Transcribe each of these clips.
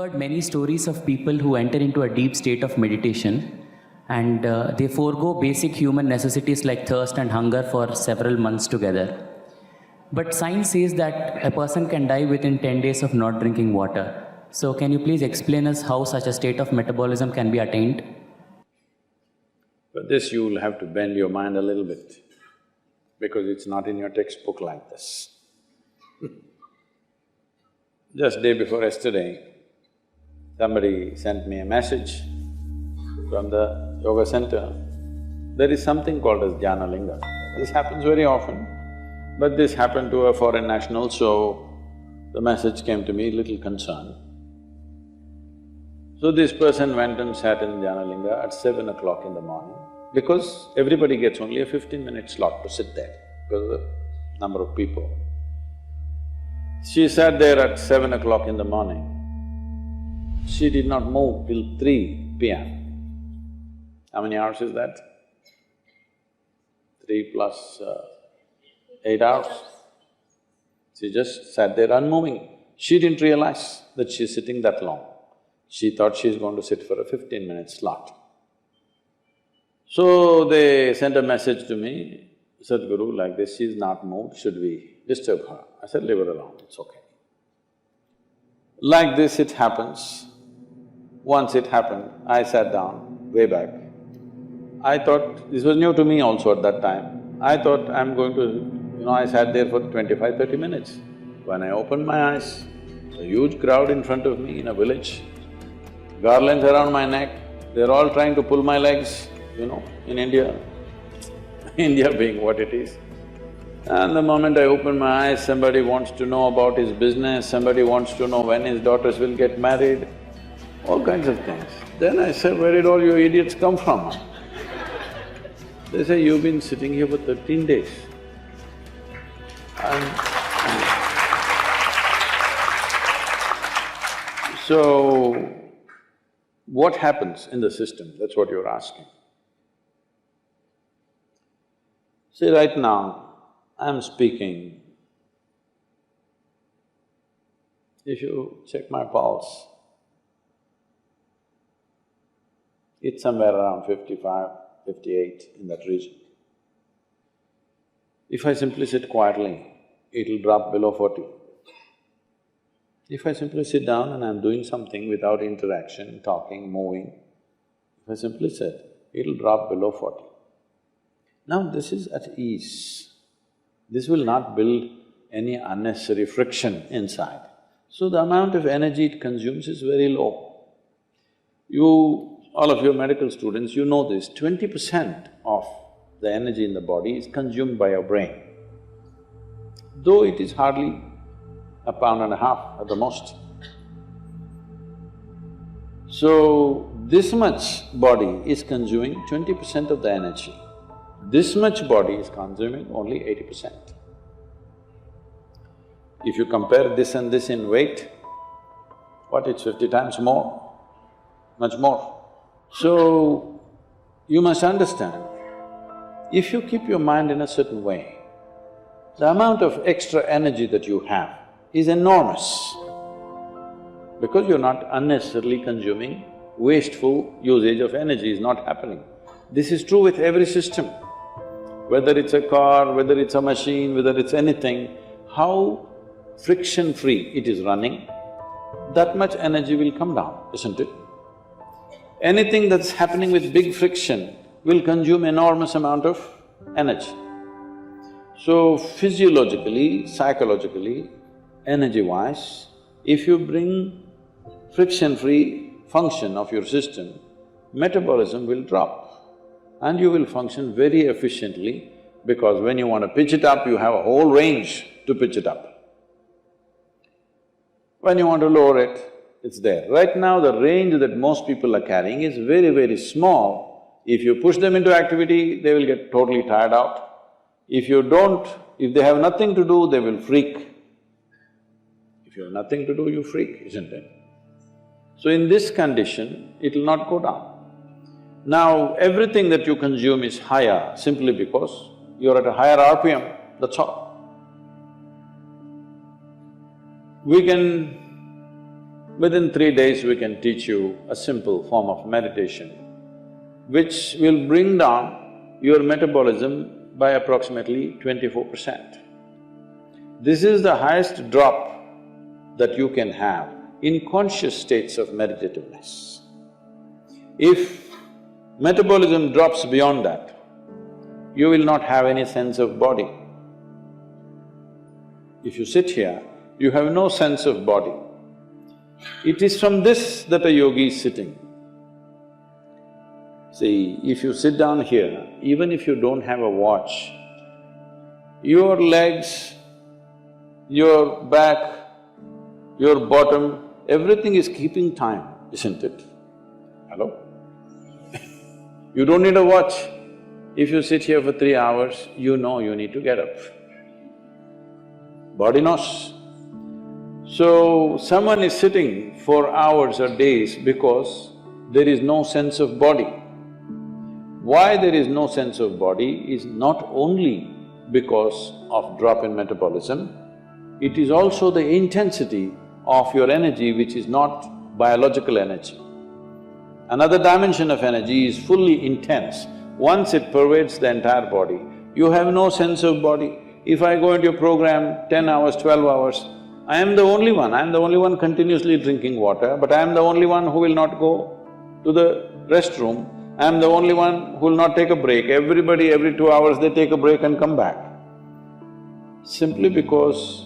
heard many stories of people who enter into a deep state of meditation and they forego basic human necessities like thirst and hunger for several months together. But science says that a person can die within 10 days of not drinking water. So can you please explain us how such a state of metabolism can be attained? For this you will have to bend your mind a little bit, because it's not in your textbook like this. Just day before yesterday, somebody sent me a message from the yoga center. There is something called as jnana linga. This happens very often, but this happened to a foreign national, so the message came to me little concerned. So this person went and sat in jnana linga at 7 o'clock in the morning, because everybody gets only a 15-minute slot to sit there because of the number of people. She sat there at 7 o'clock in the morning. She did not move till 3 p.m. How many hours is that? 3 plus 8 hours. She just sat there unmoving. She didn't realize that she's sitting that long. She thought she's going to sit for a 15-minute slot. So they sent a message to me, Sadhguru, like this, she's not moved, should we disturb her? I said, leave her alone, it's okay. Like this it happens. Once it happened, I sat down way back. I thought, this was new to me also at that time, I thought I'm going to… I sat there for 25–30 minutes. When I opened my eyes, a huge crowd in front of me in a village, garlands around my neck, they're all trying to pull my legs, in India, India being what it is. And the moment I open my eyes, somebody wants to know about his business, somebody wants to know when his daughters will get married, all kinds of things. Then I said, where did all you idiots come from? They say, you've been sitting here for 13 days. So, what happens in the system? That's what you're asking. See, right now, I'm speaking. If you check my pulse, it's somewhere around 55, 58, in that region. If I simply sit quietly, it'll drop below 40. If I simply sit down and I'm doing something without interaction, talking, moving, if I simply sit, it'll drop below 40. Now this is at ease. This will not build any unnecessary friction inside. So the amount of energy it consumes is very low. All of you medical students, you know this, 20% of the energy in the body is consumed by your brain, though it is hardly a pound and a half at the most. So, this much body is consuming 20% of the energy. This much body is consuming only 80%. If you compare this and this in weight, it's 50 times more, much more. So, you must understand, if you keep your mind in a certain way, the amount of extra energy that you have is enormous, because you're not unnecessarily consuming, wasteful usage of energy is not happening. This is true with every system. Whether it's a car, whether it's a machine, whether it's anything, how friction-free it is running, that much energy will come down, isn't it? Anything that's happening with big friction will consume enormous amount of energy. So physiologically, psychologically, energy-wise, if you bring friction-free function of your system, metabolism will drop and you will function very efficiently, because when you want to pitch it up, you have a whole range to pitch it up. When you want to lower it, it's there. Right now, the range that most people are carrying is very, very small. If you push them into activity, they will get totally tired out. If they have nothing to do, they will freak. If you have nothing to do, you freak, isn't it? So in this condition, it'll not go down. Now, everything that you consume is higher simply because you're at a higher RPM, that's all. We can Within 3 days, we can teach you a simple form of meditation, which will bring down your metabolism by approximately 24%. This is the highest drop that you can have in conscious states of meditativeness. If metabolism drops beyond that, you will not have any sense of body. If you sit here, you have no sense of body. It is from this that a yogi is sitting. See, if you sit down here, even if you don't have a watch, your legs, your back, your bottom, everything is keeping time, isn't it? Hello? You don't need a watch. If you sit here for 3 hours, you know you need to get up. Body knows. So, someone is sitting for hours or days because there is no sense of body. Why there is no sense of body is not only because of drop in metabolism, it is also the intensity of your energy which is not biological energy. Another dimension of energy is fully intense. Once it pervades the entire body, you have no sense of body. If I go into your program 10 hours, 12 hours, I am the only one continuously drinking water, but I am the only one who will not go to the restroom, I am the only one who will not take a break. Everybody, every 2 hours they take a break and come back. Simply because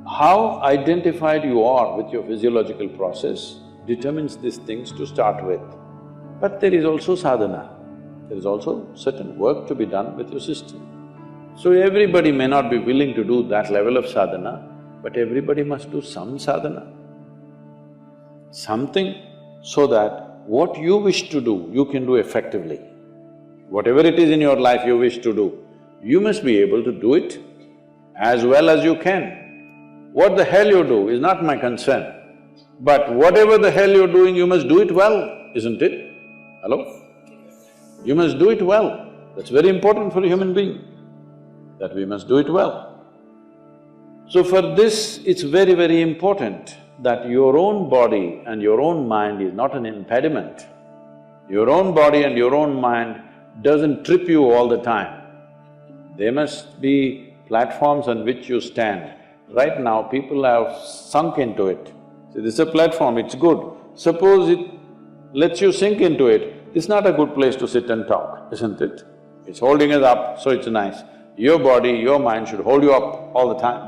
how identified you are with your physiological process determines these things to start with. But there is also sadhana. There is also certain work to be done with your system. So everybody may not be willing to do that level of sadhana, but everybody must do some sadhana. Something so that what you wish to do, you can do effectively. Whatever it is in your life you wish to do, you must be able to do it as well as you can. What the hell you do is not my concern, but whatever the hell you're doing, you must do it well, isn't it? Hello? You must do it well. That's very important for a human being, that we must do it well. So for this, it's very, very important that your own body and your own mind is not an impediment. Your own body and your own mind doesn't trip you all the time. They must be platforms on which you stand. Right now, people have sunk into it. See, this is a platform, it's good. Suppose it lets you sink into it, it's not a good place to sit and talk, isn't it? It's holding us up, so it's nice. Your body, your mind should hold you up all the time.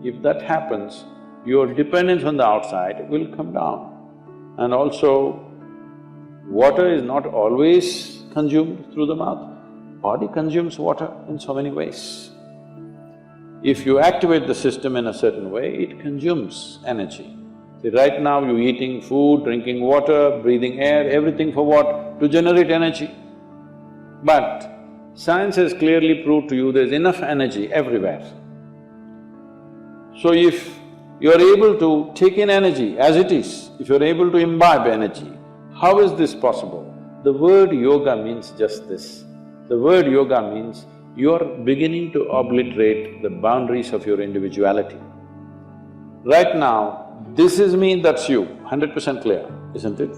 If that happens, your dependence on the outside will come down. And also, water is not always consumed through the mouth. Body consumes water in so many ways. If you activate the system in a certain way, it consumes energy. See, right now you're eating food, drinking water, breathing air, everything for what? To generate energy. But science has clearly proved to you there's enough energy everywhere. So if you're able to take in energy as it is, if you're able to imbibe energy, how is this possible? The word yoga means just this. The word yoga means you're beginning to obliterate the boundaries of your individuality. Right now, this is me, that's you, 100% clear, isn't it?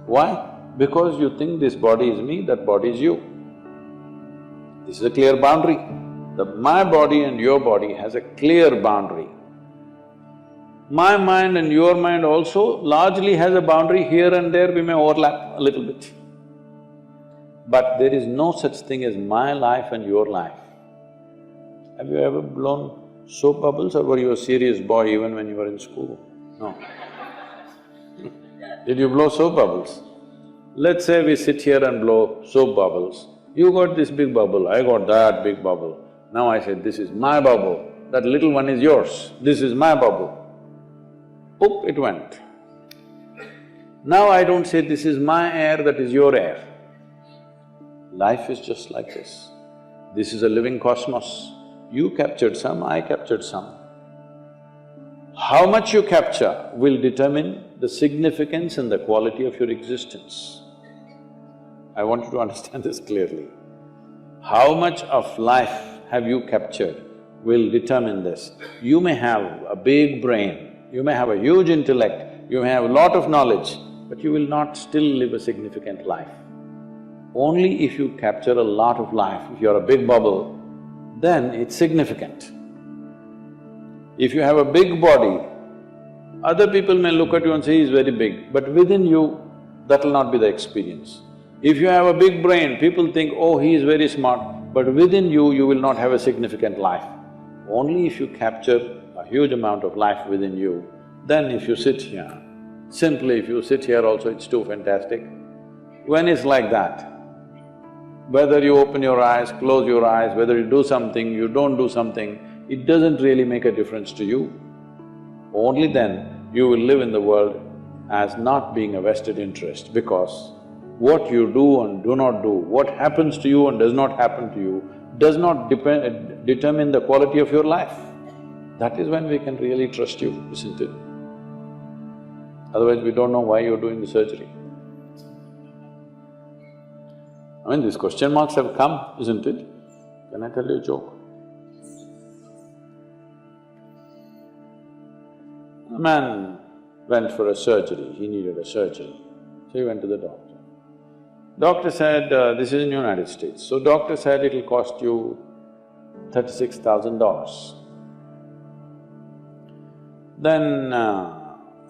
Why? Because you think this body is me, that body is you. This is a clear boundary. My body and your body has a clear boundary. My mind and your mind also largely has a boundary. Here and there we may overlap a little bit. But there is no such thing as my life and your life. Have you ever blown soap bubbles, or were you a serious boy even when you were in school? No. Did you blow soap bubbles? Let's say we sit here and blow soap bubbles. You got this big bubble, I got that big bubble. Now I say, this is my bubble, that little one is yours, this is my bubble. Oop, it went. Now I don't say, this is my air, that is your air. Life is just like this. This is a living cosmos. You captured some, I captured some. How much you capture will determine the significance and the quality of your existence. I want you to understand this clearly. How much of life have you captured will determine this. You may have a big brain, You may have a huge intellect, you may have a lot of knowledge, but you will not still live a significant life. Only if you capture a lot of life, if you're a big bubble, then it's significant. If you have a big body, other people may look at you and say, he's very big, but within you, that'll not be the experience. If you have a big brain, people think, oh, he is very smart, but within you, you will not have a significant life. Only if you capture a huge amount of life within you, then if you sit here, simply if you sit here also, it's too fantastic. When it's like that, whether you open your eyes, close your eyes, whether you do something, you don't do something, it doesn't really make a difference to you. Only then you will live in the world as not being a vested interest, because what you do and do not do, what happens to you and does not happen to you, does not determine the quality of your life. That is when we can really trust you, isn't it? Otherwise we don't know why you're doing the surgery. I mean, these question marks have come, isn't it? Can I tell you a joke? A man went for a surgery, he needed a surgery, so he went to the doctor. Doctor said, this is in United States, so doctor said it'll cost you $36,000. Then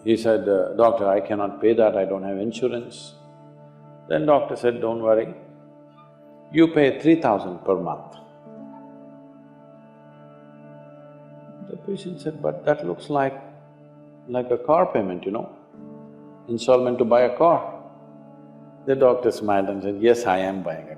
he said, doctor, I cannot pay that, I don't have insurance. Then doctor said, don't worry, you pay 3,000 per month. The patient said, but that looks like a car payment, you know, installment to buy a car. The doctor smiled and said, yes, I am buying a